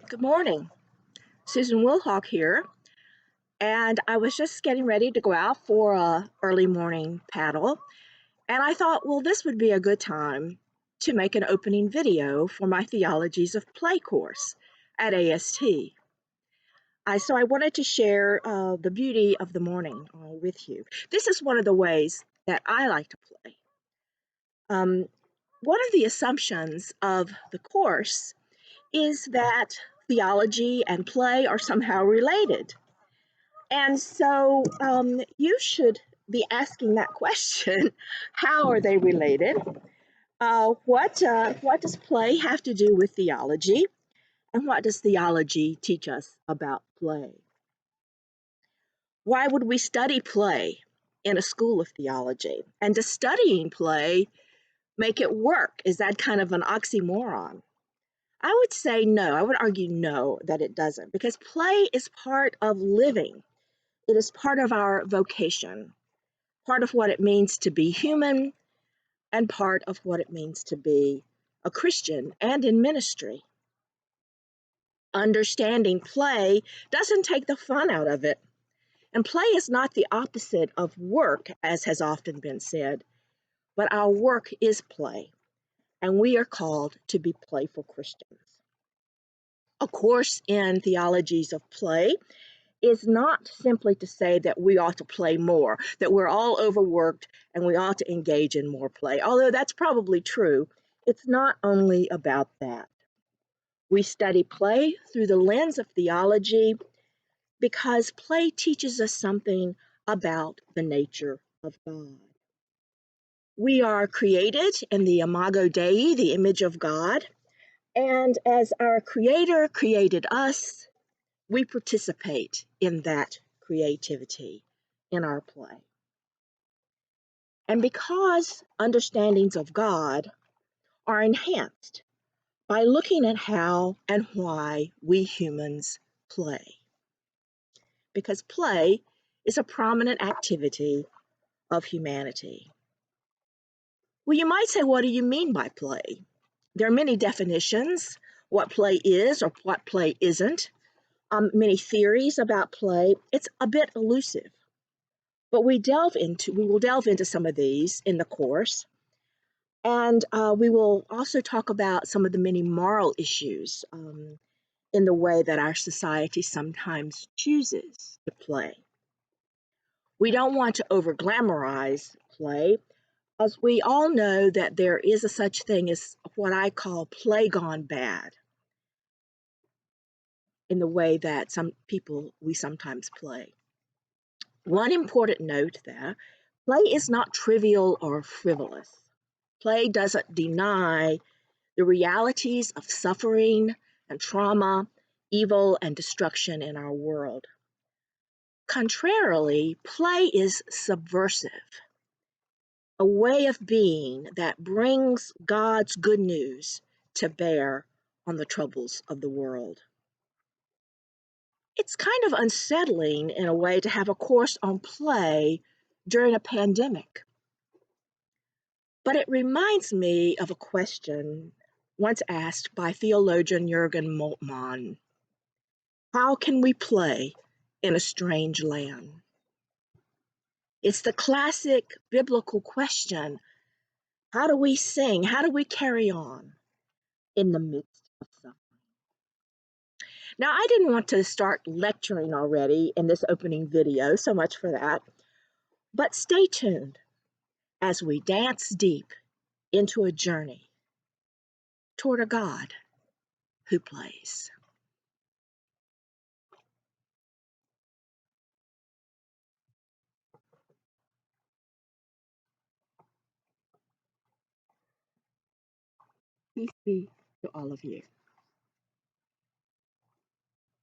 Good morning. Susan Wilhock here, and I was just getting ready to go out for a early morning paddle, and I thought, well, this would be a good time to make an opening video for my Theologies of Play course at AST. So I wanted to share the beauty of the morning with you. This is one of the ways that I like to play. Um, One of the assumptions of the course is that theology and play are somehow related. And so you should be asking that question. How are they related? What does play have to do with theology? And what does theology teach us about play? Why would we study play in a school of theology? And does studying play make it work? Is that kind of an oxymoron? I would say no. I would argue no, that it doesn't, because play is part of living. It is part of our vocation, part of what it means to be human, and part of what it means to be a Christian and in ministry. Understanding play doesn't take the fun out of it. And play is not the opposite of work, as has often been said, but our work is play, and we are called to be playful Christians. A course in Theologies of Play is not simply to say that we ought to play more, that we're all overworked and we ought to engage in more play. Although that's probably true, it's not only about that. We study play through the lens of theology because play teaches us something about the nature of God. We are created in the imago Dei, the image of God, and as our Creator created us, we participate in that creativity in our play. And because understandings of God are enhanced by looking at how and why we humans play. Because play is a prominent activity of humanity. Well, you might say, what do you mean by play? There are many definitions, what play is or what play isn't. Many theories about play. It's a bit elusive. But we will delve into some of these in the course. And we will also talk about some of the many moral issues in the way that our society sometimes chooses to play. We don't want to over glamorize play, as we all know that there is a such thing as what I call play gone bad, in the way that we sometimes play. One important note there, play is not trivial or frivolous. Play doesn't deny the realities of suffering and trauma, evil and destruction in our world. Contrarily, play is subversive, a way of being that brings God's good news to bear on the troubles of the world. It's kind of unsettling in a way to have a course on play during a pandemic. But it reminds me of a question once asked by theologian Jürgen Moltmann. How can we play in a strange land? It's the classic biblical question. How do we sing? How do we carry on in the midst of suffering? Now, I didn't want to start lecturing already in this opening video, so much for that. But stay tuned as we dance deep into a journey toward a God who plays. Peace be to all of you.